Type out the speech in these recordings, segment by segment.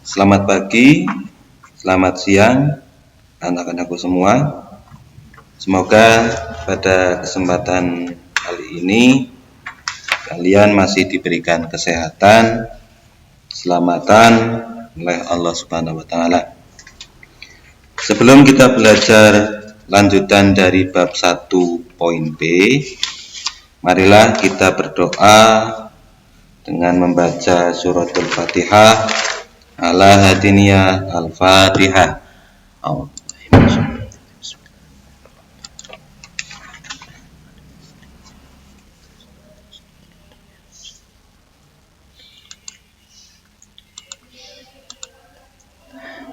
Selamat pagi, selamat siang anak-anakku semua. Semoga pada kesempatan kali ini kalian masih diberikan kesehatan, keselamatan oleh Allah Subhanahu wa taala. Sebelum kita belajar lanjutan dari bab 1 poin B, marilah kita berdoa dengan membaca suratul Fatihah. Ala hadiniya al-Fatihah.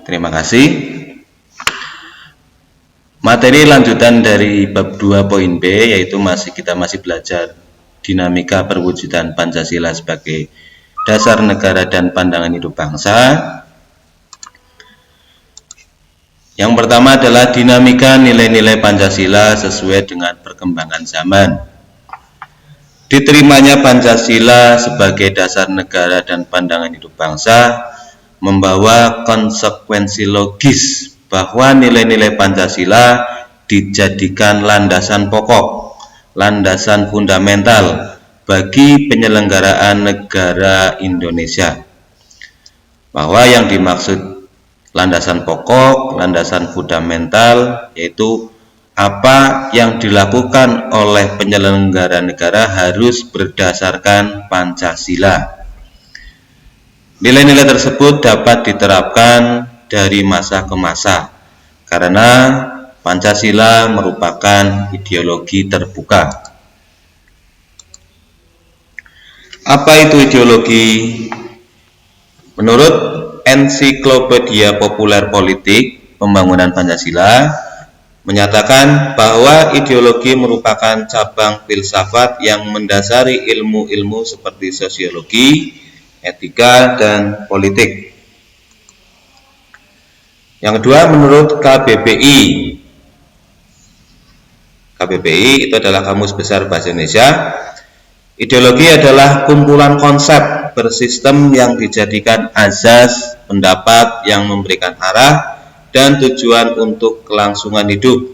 Terima kasih. Materi lanjutan dari bab 2 poin B, yaitu kita masih belajar dinamika perwujudan Pancasila sebagai dasar negara dan pandangan hidup bangsa. Yang pertama adalah dinamika nilai-nilai Pancasila sesuai dengan perkembangan zaman. Diterimanya Pancasila sebagai dasar negara dan pandangan hidup bangsa membawa konsekuensi logis bahwa nilai-nilai Pancasila dijadikan landasan pokok, landasan fundamental bagi penyelenggaraan negara Indonesia. Bahwa yang dimaksud landasan pokok, landasan fundamental, yaitu apa yang dilakukan oleh penyelenggara negara harus berdasarkan Pancasila. Nilai-nilai tersebut dapat diterapkan dari masa ke masa karena Pancasila merupakan ideologi terbuka. Apa itu ideologi? Menurut Ensiklopedia Populer Politik Pembangunan Pancasila menyatakan bahwa ideologi merupakan cabang filsafat yang mendasari ilmu-ilmu seperti sosiologi, etika, dan politik. Yang kedua, menurut KBBI. KBBI itu adalah Kamus Besar Bahasa Indonesia. Ideologi adalah kumpulan konsep bersistem yang dijadikan azas pendapat yang memberikan arah dan tujuan untuk kelangsungan hidup,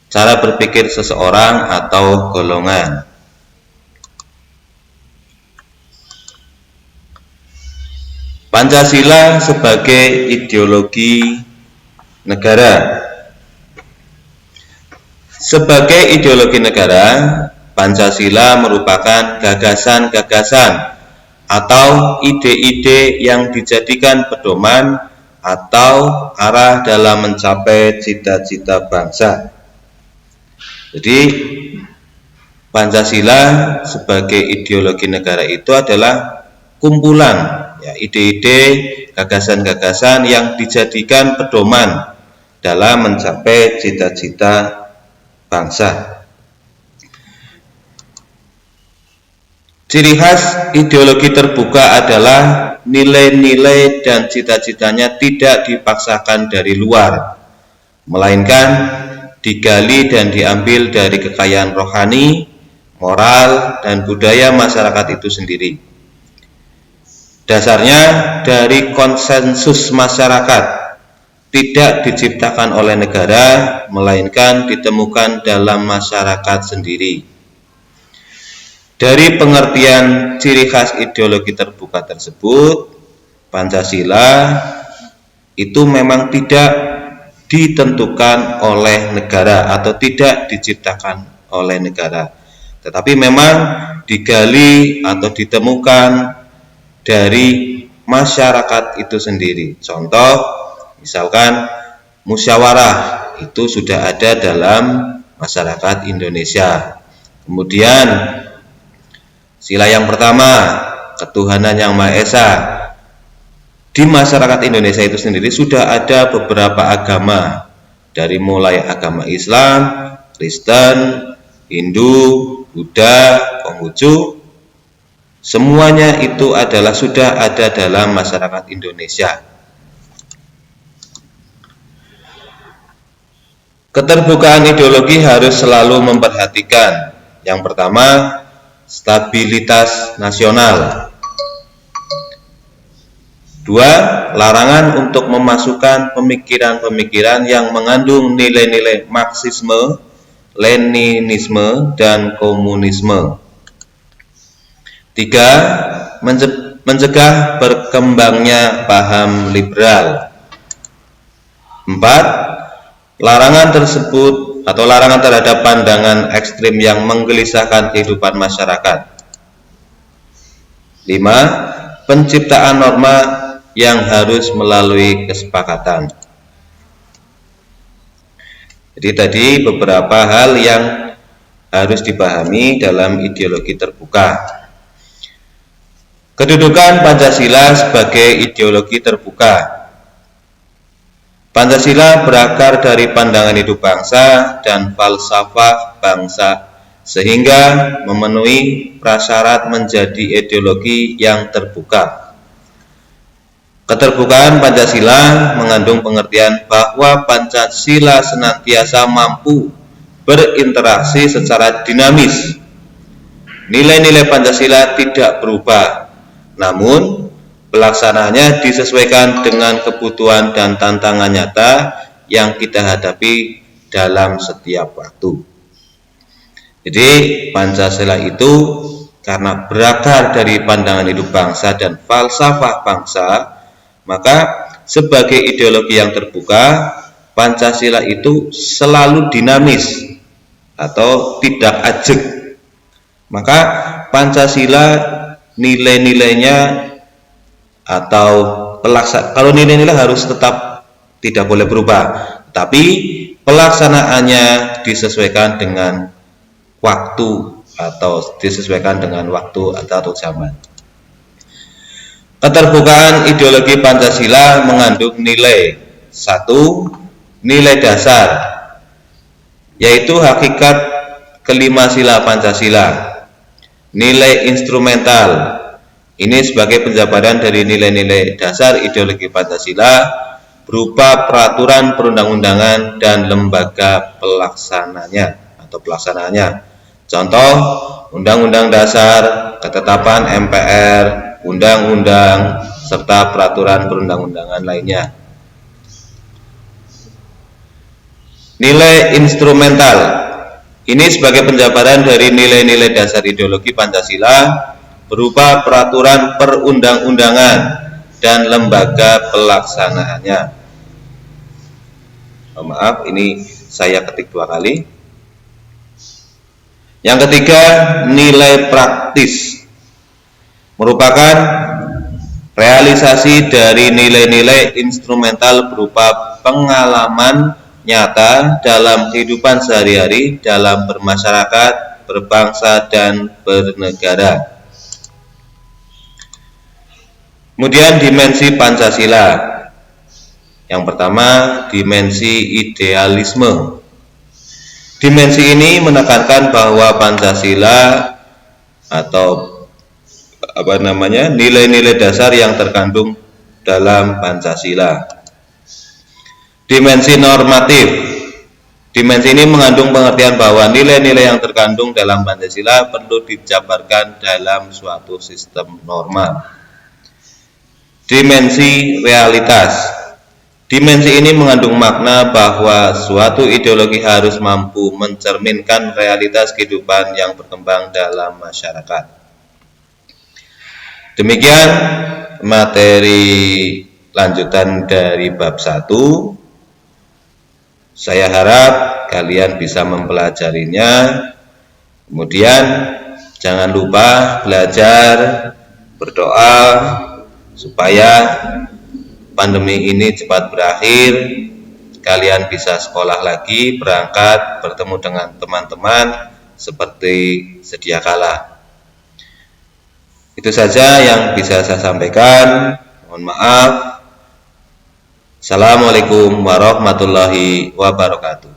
cara berpikir seseorang atau golongan. Pancasila sebagai ideologi negara. Sebagai ideologi negara, Pancasila merupakan gagasan-gagasan atau ide-ide yang dijadikan pedoman atau arah dalam mencapai cita-cita bangsa. Jadi Pancasila sebagai ideologi negara itu adalah kumpulan ide-ide, gagasan-gagasan yang dijadikan pedoman dalam mencapai cita-cita bangsa. Ciri khas ideologi terbuka adalah nilai-nilai dan cita-citanya tidak dipaksakan dari luar, melainkan digali dan diambil dari kekayaan rohani, moral, dan budaya masyarakat itu sendiri. Dasarnya dari konsensus masyarakat, tidak diciptakan oleh negara, melainkan ditemukan dalam masyarakat sendiri. Dari pengertian ciri khas ideologi terbuka tersebut, Pancasila itu memang tidak ditentukan oleh negara atau tidak diciptakan oleh negara, tetapi memang digali atau ditemukan dari masyarakat itu sendiri. Contoh, misalkan musyawarah itu sudah ada dalam masyarakat Indonesia. Kemudian sila yang pertama, ketuhanan yang Maha Esa. Di masyarakat Indonesia itu sendiri sudah ada beberapa agama, dari mulai agama Islam, Kristen, Hindu, Buddha, Konghucu. Semuanya itu sudah ada dalam masyarakat Indonesia. Keterbukaan ideologi harus selalu memperhatikan, yang pertama, stabilitas nasional. Dua, larangan untuk memasukkan pemikiran-pemikiran yang mengandung nilai-nilai Marxisme, Leninisme, dan komunisme. Tiga, mencegah berkembangnya paham liberal. Empat, larangan tersebut atau larangan terhadap pandangan ekstrim yang menggelisahkan kehidupan masyarakat. Lima, penciptaan norma yang harus melalui kesepakatan. Jadi tadi beberapa hal yang harus dipahami dalam ideologi terbuka. Kedudukan Pancasila sebagai ideologi terbuka. Pancasila berakar dari pandangan hidup bangsa dan falsafah bangsa sehingga memenuhi prasyarat menjadi ideologi yang terbuka. Keterbukaan Pancasila mengandung pengertian bahwa Pancasila senantiasa mampu berinteraksi secara dinamis. Nilai-nilai Pancasila tidak berubah, namun pelaksanaannya disesuaikan dengan kebutuhan dan tantangan nyata yang kita hadapi dalam setiap waktu. Jadi Pancasila itu karena berakar dari pandangan hidup bangsa dan falsafah bangsa, maka sebagai ideologi yang terbuka, Pancasila itu selalu dinamis atau tidak ajeg. Maka Pancasila nilai-nilainya atau kalau nilai-nilai harus tetap tidak boleh berubah, tapi pelaksanaannya disesuaikan dengan waktu atau disesuaikan dengan waktu atau zaman. Keterbukaan ideologi Pancasila mengandung nilai. Satu, nilai dasar, yaitu hakikat kelima sila Pancasila. Nilai instrumental, ini sebagai penjabaran dari nilai-nilai dasar ideologi Pancasila berupa peraturan perundang-undangan dan lembaga pelaksananya atau pelaksanaannya. Contoh, Undang-Undang Dasar, ketetapan MPR, undang-undang, serta peraturan perundang-undangan lainnya. Nilai instrumental, ini sebagai penjabaran dari nilai-nilai dasar ideologi Pancasila berupa peraturan perundang-undangan dan lembaga pelaksanaannya. Maaf, ini saya ketik 2 kali. Yang ketiga, nilai praktis, merupakan realisasi dari nilai-nilai instrumental berupa pengalaman nyata dalam kehidupan sehari-hari dalam bermasyarakat, berbangsa, dan bernegara. Kemudian dimensi Pancasila. Yang pertama, dimensi idealisme. Dimensi ini menekankan bahwa Pancasila atau nilai-nilai dasar yang terkandung dalam Pancasila. Dimensi normatif. Dimensi ini mengandung pengertian bahwa nilai-nilai yang terkandung dalam Pancasila perlu dijabarkan dalam suatu sistem norma. Dimensi realitas. Dimensi ini mengandung makna bahwa suatu ideologi harus mampu mencerminkan realitas kehidupan yang berkembang dalam masyarakat. Demikian materi lanjutan dari bab 1. Saya harap kalian bisa mempelajarinya. Kemudian jangan lupa belajar, berdoa supaya pandemi ini cepat berakhir, kalian bisa sekolah lagi, berangkat, bertemu dengan teman-teman seperti sedia kala. Itu saja yang bisa saya sampaikan. Mohon maaf. Assalamualaikum warahmatullahi wabarakatuh.